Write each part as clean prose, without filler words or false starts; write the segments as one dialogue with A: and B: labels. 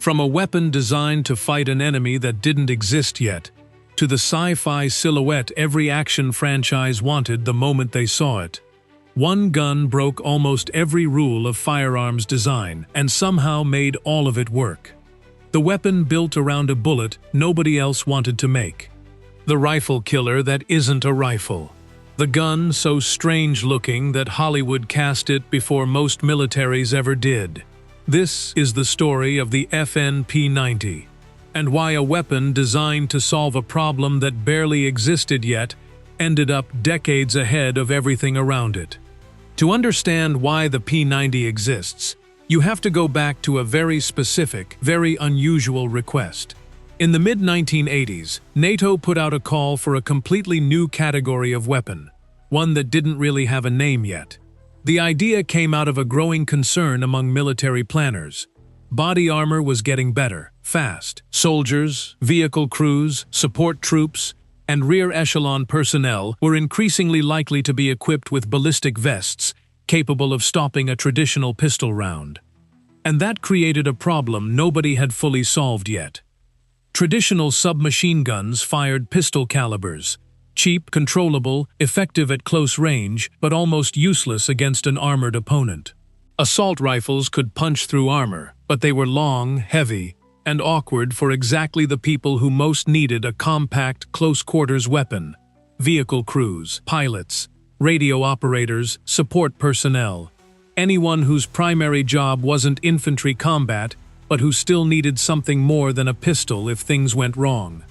A: From a weapon designed to fight an enemy that didn't exist yet, to the sci-fi silhouette every action franchise wanted the moment they saw it. One gun broke almost every rule of firearms design and somehow made all of it work. The weapon built around a bullet nobody else wanted to make. The rifle killer that isn't a rifle. The gun so strange-looking that Hollywood cast it before most militaries ever did. This is the story of the P90, and why a weapon designed to solve a problem that barely existed yet ended up decades ahead of everything around it. To understand why the P90 exists, you have to go back to a very specific, very unusual request. In the mid-1980s, NATO put out a call for a completely new category of weapon, one that didn't really have a name yet. The idea came out of a growing concern among military planners. Body armor was getting better, fast. Soldiers, vehicle crews, support troops, and rear echelon personnel were increasingly likely to be equipped with ballistic vests capable of stopping a traditional pistol round. And that created a problem nobody had fully solved yet. Traditional submachine guns fired pistol calibers, cheap, controllable, effective at close range, but almost useless against an armored opponent. Assault rifles could punch through armor, but they were long, heavy, and awkward for exactly the people who most needed a compact, close-quarters weapon: vehicle crews, pilots, radio operators, support personnel. Anyone whose primary job wasn't infantry combat, but who still needed something more than a pistol if things went wrong.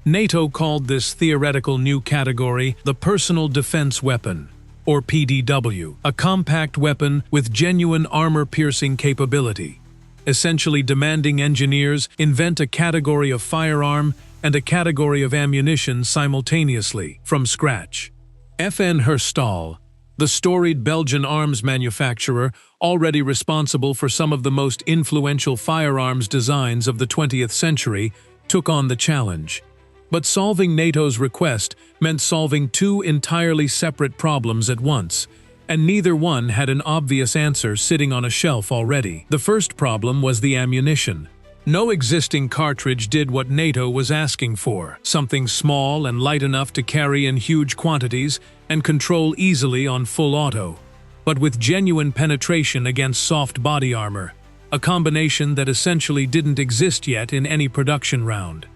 A: NATO called this theoretical new category the personal defense weapon, or PDW, a compact weapon with genuine armor-piercing capability, essentially demanding engineers invent a category of firearm and a category of ammunition simultaneously, from scratch. FN Herstal, the storied Belgian arms manufacturer already responsible for some of the most influential firearms designs of the 20th century, took on the challenge. But solving NATO's request meant solving two entirely separate problems at once, and neither one had an obvious answer sitting on a shelf already. The first problem was the ammunition. No existing cartridge did what NATO was asking for, something small and light enough to carry in huge quantities and control easily on full auto, but with genuine penetration against soft body armor, a combination that essentially didn't exist yet in any production round.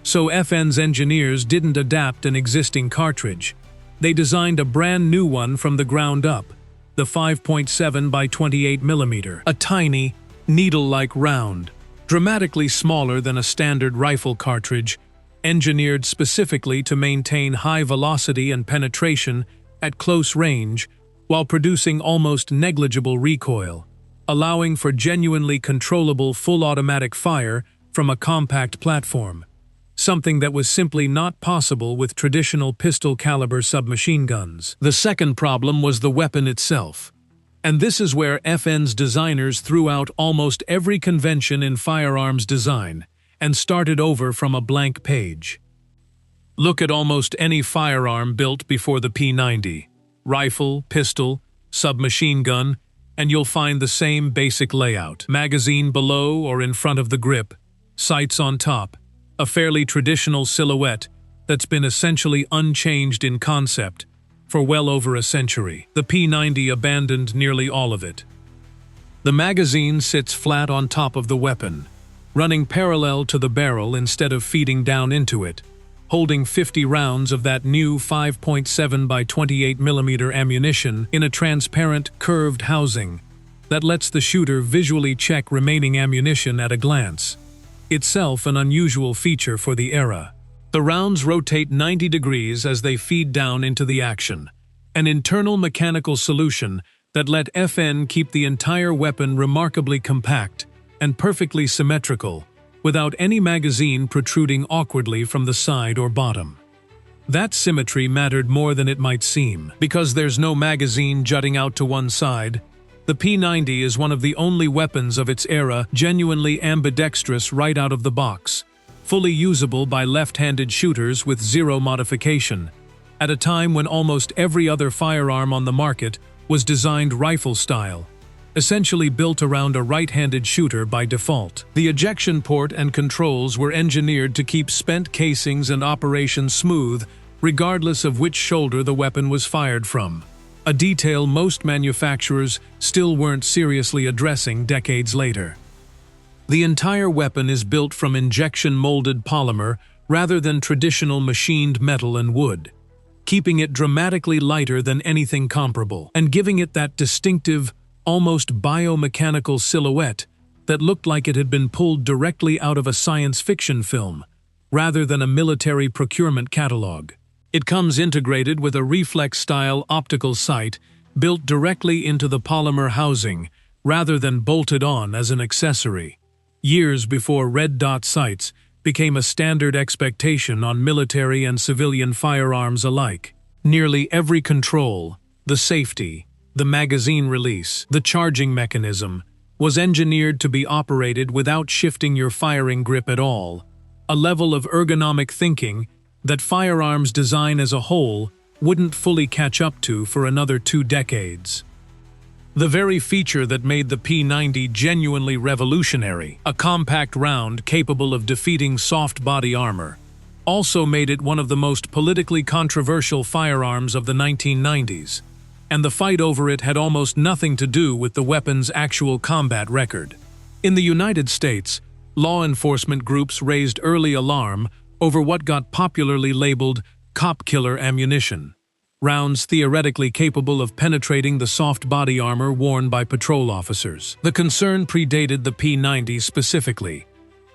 A: So FN's engineers didn't adapt an existing cartridge. They designed a brand new one from the ground up, the 5.7 by 28 mm, a tiny, needle-like round, dramatically smaller than a standard rifle cartridge, engineered specifically to maintain high velocity and penetration at close range while producing almost negligible recoil, allowing for genuinely controllable full automatic fire from a compact platform, something that was simply not possible with traditional pistol-caliber submachine guns. The second problem was the weapon itself. And this is where FN's designers threw out almost every convention in firearms design and started over from a blank page. Look at almost any firearm built before the P90. Rifle, pistol, submachine gun, and you'll find the same basic layout. Magazine below or in front of the grip, sights on top, a fairly traditional silhouette that's been essentially unchanged in concept for well over a century. The P90 abandoned nearly all of it. The magazine sits flat on top of the weapon, running parallel to the barrel instead of feeding down into it, holding 50 rounds of that new 5.7 by 28 mm ammunition in a transparent, curved housing that lets the shooter visually check remaining ammunition at a glance, itself an unusual feature for the era. The rounds rotate 90 degrees as they feed down into the action, an internal mechanical solution that let FN keep the entire weapon remarkably compact and perfectly symmetrical, without any magazine protruding awkwardly from the side or bottom. That symmetry mattered more than it might seem. Because there's no magazine jutting out to one side, the P90 is one of the only weapons of its era genuinely ambidextrous right out of the box, fully usable by left-handed shooters with zero modification, at a time when almost every other firearm on the market was designed rifle-style. essentially built around a right-handed shooter by default. The ejection port and controls were engineered to keep spent casings and operation smooth, regardless of which shoulder the weapon was fired from. A detail most manufacturers still weren't seriously addressing decades later. The entire weapon is built from injection-molded polymer rather than traditional machined metal and wood, keeping it dramatically lighter than anything comparable, and giving it that distinctive, almost biomechanical silhouette that looked like it had been pulled directly out of a science fiction film, rather than a military procurement catalog. It comes integrated with a reflex-style optical sight built directly into the polymer housing, rather than bolted on as an accessory. Years before red dot sights became a standard expectation on military and civilian firearms alike. Nearly every control, the safety, the magazine release, the charging mechanism, was engineered to be operated without shifting your firing grip at all, a level of ergonomic thinking that firearms design as a whole wouldn't fully catch up to for another 2 decades. The very feature that made the P90 genuinely revolutionary, a compact round capable of defeating soft body armor, also made it one of the most politically controversial firearms of the 1990s, and the fight over it had almost nothing to do with the weapon's actual combat record. In the United States, law enforcement groups raised early alarm over what got popularly labeled cop killer ammunition, rounds theoretically capable of penetrating the soft body armor worn by patrol officers. The concern predated the P90 specifically,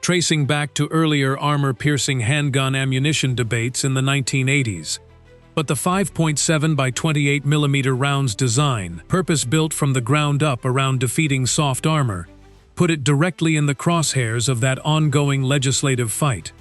A: tracing back to earlier armor-piercing handgun ammunition debates in the 1980s. But the 5.7 by 28 mm round's design, purpose-built from the ground up around defeating soft armor, put it directly in the crosshairs of that ongoing legislative fight.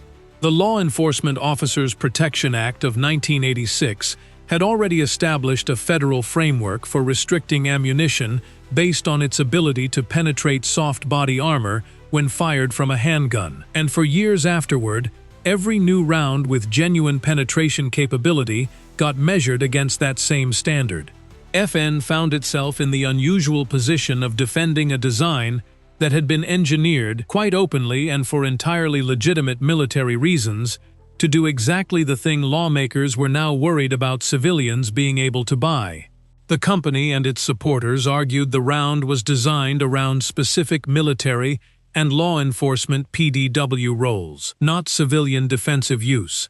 A: The Law Enforcement Officers Protection Act of 1986 had already established a federal framework for restricting ammunition based on its ability to penetrate soft body armor when fired from a handgun, and for years afterward, every new round with genuine penetration capability got measured against that same standard. FN found itself in the unusual position of defending a design that had been engineered, quite openly and for entirely legitimate military reasons, to do exactly the thing lawmakers were now worried about civilians being able to buy. The company and its supporters argued the round was designed around specific military and law enforcement PDW roles, not civilian defensive use,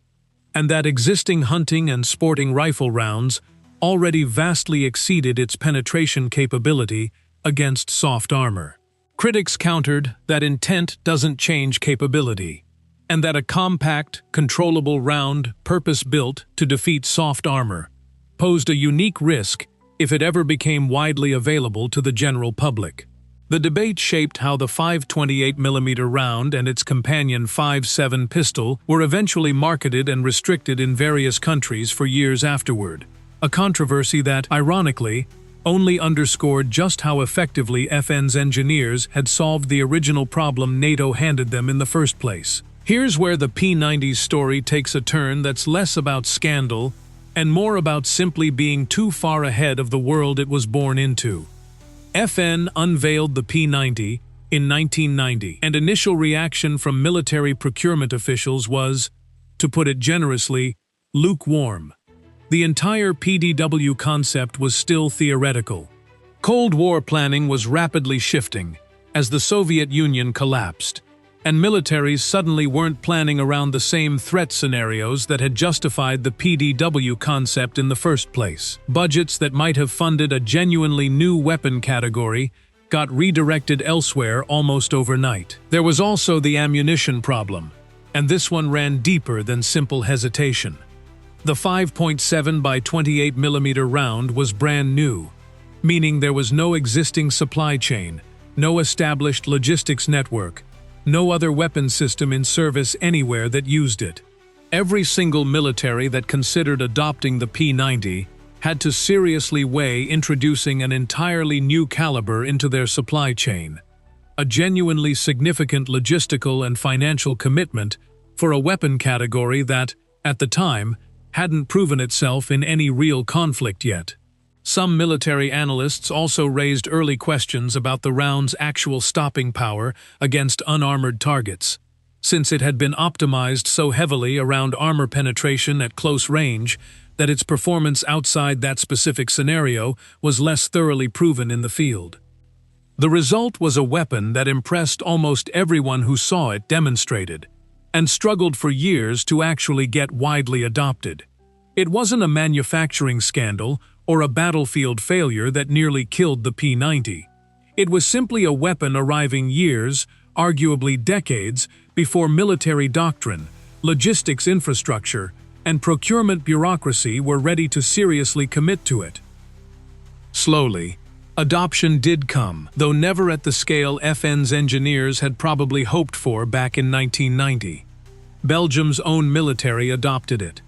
A: and that existing hunting and sporting rifle rounds already vastly exceeded its penetration capability against soft armor. Critics countered that intent doesn't change capability, and that a compact, controllable round, purpose-built to defeat soft armor, posed a unique risk if it ever became widely available to the general public. The debate shaped how the 5.28 mm round and its companion 5.7 pistol were eventually marketed and restricted in various countries for years afterward, a controversy that, ironically, only underscored just how effectively FN's engineers had solved the original problem NATO handed them in the first place. Here's where the P90's story takes a turn that's less about scandal and more about simply being too far ahead of the world it was born into. FN unveiled the P90 in 1990, and initial reaction from military procurement officials was, to put it generously, lukewarm. The entire PDW concept was still theoretical. Cold War planning was rapidly shifting as the Soviet Union collapsed, and militaries suddenly weren't planning around the same threat scenarios that had justified the PDW concept in the first place. Budgets that might have funded a genuinely new weapon category got redirected elsewhere almost overnight. There was also the ammunition problem, and this one ran deeper than simple hesitation. The 5.7 by 28 mm round was brand new, meaning there was no existing supply chain, no established logistics network, no other weapon system in service anywhere that used it. Every single military that considered adopting the P90 had to seriously weigh introducing an entirely new caliber into their supply chain, a genuinely significant logistical and financial commitment for a weapon category that, at the time, hadn't proven itself in any real conflict yet. Some military analysts also raised early questions about the round's actual stopping power against unarmored targets, since it had been optimized so heavily around armor penetration at close range that its performance outside that specific scenario was less thoroughly proven in the field. The result was a weapon that impressed almost everyone who saw it demonstrated, and struggled for years to actually get widely adopted. It wasn't a manufacturing scandal or a battlefield failure that nearly killed the P90. It was simply a weapon arriving years, arguably decades, before military doctrine, logistics infrastructure, and procurement bureaucracy were ready to seriously commit to it. Slowly, adoption did come, though never at the scale FN's engineers had probably hoped for back in 1990. Belgium's own military adopted it.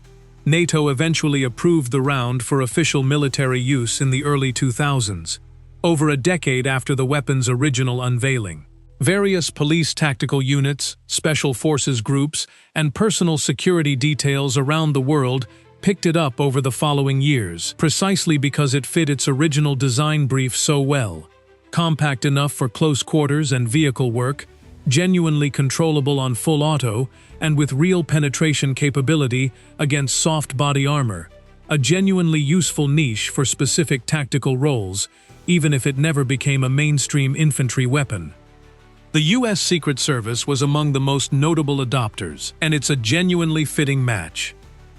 A: NATO eventually approved the round for official military use in the early 2000s, over a decade after the weapon's original unveiling. Various police tactical units, special forces groups, and personal security details around the world picked it up over the following years, precisely because it fit its original design brief so well. Compact enough for close quarters and vehicle work, genuinely controllable on full auto, and with real penetration capability against soft body armor, a genuinely useful niche for specific tactical roles, even if it never became a mainstream infantry weapon. The U.S. Secret Service was among the most notable adopters, and it's a genuinely fitting match.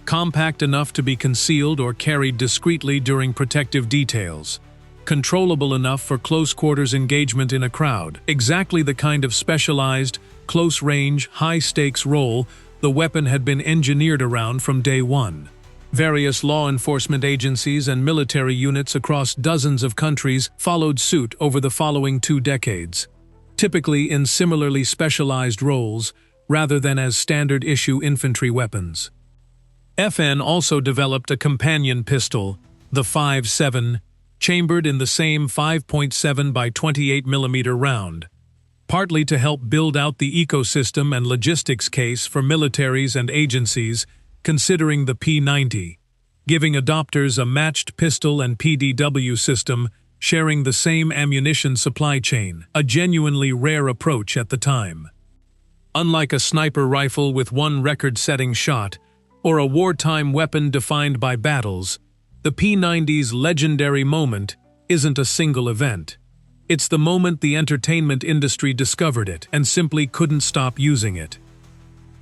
A: Compact enough to be concealed or carried discreetly during protective details. Controllable enough for close-quarters engagement in a crowd. Exactly the kind of specialized, close-range, high-stakes role the weapon had been engineered around from day one. Various law enforcement agencies and military units across dozens of countries followed suit over the following 2 decades, typically in similarly specialized roles rather than as standard-issue infantry weapons. FN also developed a companion pistol, the 5.7, chambered in the same 5.7 by 28 mm round, partly to help build out the ecosystem and logistics case for militaries and agencies considering the P90, giving adopters a matched pistol and PDW system sharing the same ammunition supply chain, a genuinely rare approach at the time. Unlike a sniper rifle with one record-setting shot, or a wartime weapon defined by battles, the P90's legendary moment isn't a single event. It's the moment the entertainment industry discovered it and simply couldn't stop using it.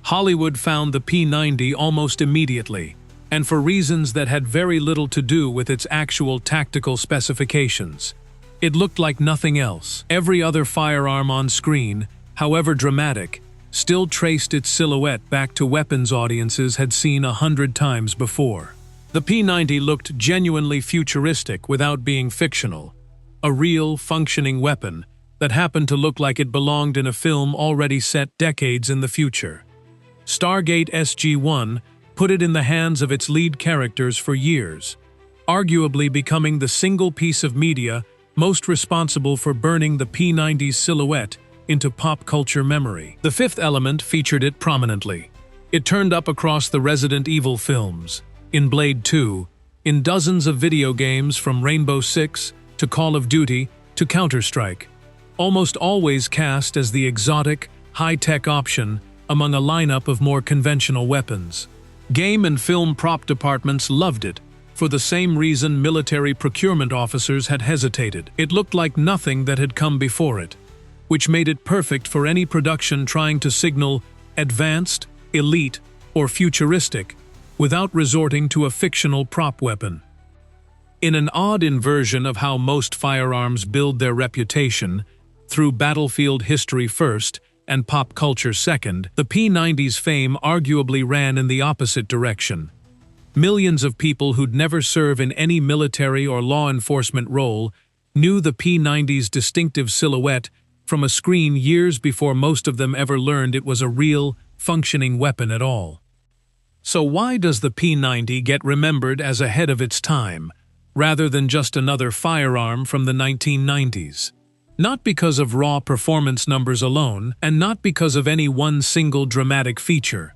A: Hollywood found the P90 almost immediately, and for reasons that had very little to do with its actual tactical specifications. It looked like nothing else. Every other firearm on screen, however dramatic, still traced its silhouette back to weapons audiences had seen 100 times before. The P90 looked genuinely futuristic without being fictional, a real, functioning weapon that happened to look like it belonged in a film already set decades in the future. Stargate SG-1 put it in the hands of its lead characters for years, arguably becoming the single piece of media most responsible for burning the P90's silhouette into pop culture memory. The Fifth Element featured it prominently. It turned up across the Resident Evil films, in Blade 2, in dozens of video games from Rainbow Six to Call of Duty to Counter-Strike, almost always cast as the exotic, high-tech option among a lineup of more conventional weapons. Game and film prop departments loved it, for the same reason military procurement officers had hesitated. It looked like nothing that had come before it, which made it perfect for any production trying to signal advanced, elite, or futuristic, without resorting to a fictional prop weapon. In an odd inversion of how most firearms build their reputation, through battlefield history first and pop culture second, the P90's fame arguably ran in the opposite direction. Millions of people who'd never serve in any military or law enforcement role knew the P90's distinctive silhouette from a screen years before most of them ever learned it was a real, functioning weapon at all. So why does the P90 get remembered as ahead of its time, rather than just another firearm from the 1990s? Not because of raw performance numbers alone, and not because of any one single dramatic feature.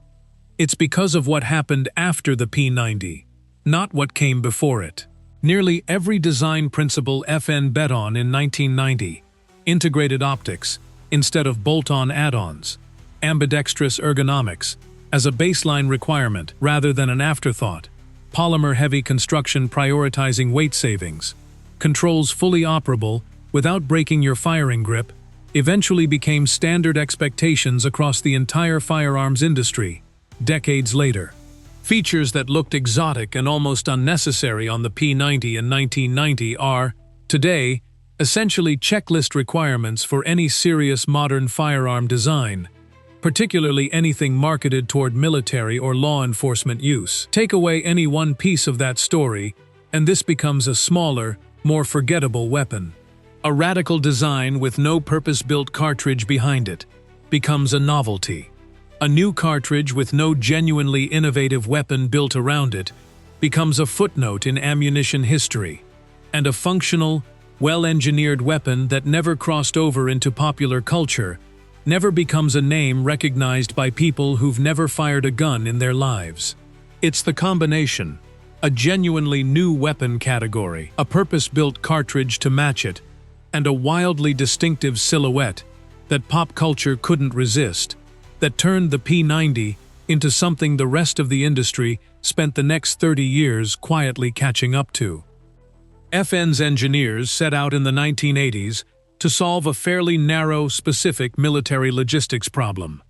A: It's because of what happened after the P90, not what came before it. Nearly every design principle FN bet on in 1990. Integrated optics, instead of bolt-on add-ons. Ambidextrous ergonomics, as a baseline requirement rather than an afterthought. Polymer-heavy construction prioritizing weight savings. Controls fully operable, without breaking your firing grip, eventually became standard expectations across the entire firearms industry, decades later. Features that looked exotic and almost unnecessary on the P90 in 1990 are, today, essentially checklist requirements for any serious modern firearm design, particularly anything marketed toward military or law enforcement use. Take away any one piece of that story, and this becomes a smaller, more forgettable weapon. A radical design with no purpose-built cartridge behind it becomes a novelty. A new cartridge with no genuinely innovative weapon built around it becomes a footnote in ammunition history. And a functional, well-engineered weapon that never crossed over into popular culture never becomes a name recognized by people who've never fired a gun in their lives. It's the combination, a genuinely new weapon category, a purpose-built cartridge to match it, and a wildly distinctive silhouette that pop culture couldn't resist, that turned the P90 into something the rest of the industry spent the next 30 years quietly catching up to. FN's engineers set out in the 1980s to solve a fairly narrow, specific military logistics problem.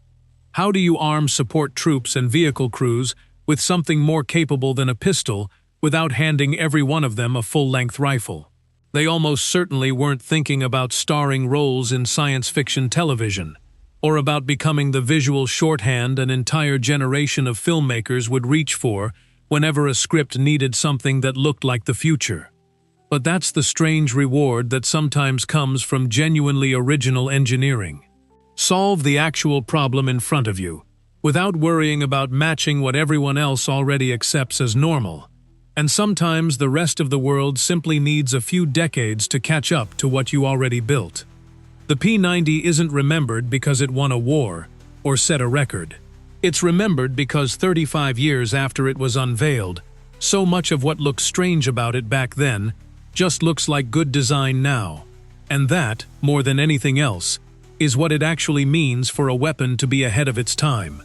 A: How do you arm support troops and vehicle crews with something more capable than a pistol without handing every one of them a full-length rifle? They almost certainly weren't thinking about starring roles in science fiction television, or about becoming the visual shorthand an entire generation of filmmakers would reach for whenever a script needed something that looked like the future. But that's the strange reward that sometimes comes from genuinely original engineering. Solve the actual problem in front of you, without worrying about matching what everyone else already accepts as normal. And sometimes the rest of the world simply needs a few decades to catch up to what you already built. The P90 isn't remembered because it won a war or set a record. It's remembered because 35 years after it was unveiled, so much of what looked strange about it back then just looks like good design now. And that, more than anything else, is what it actually means for a weapon to be ahead of its time.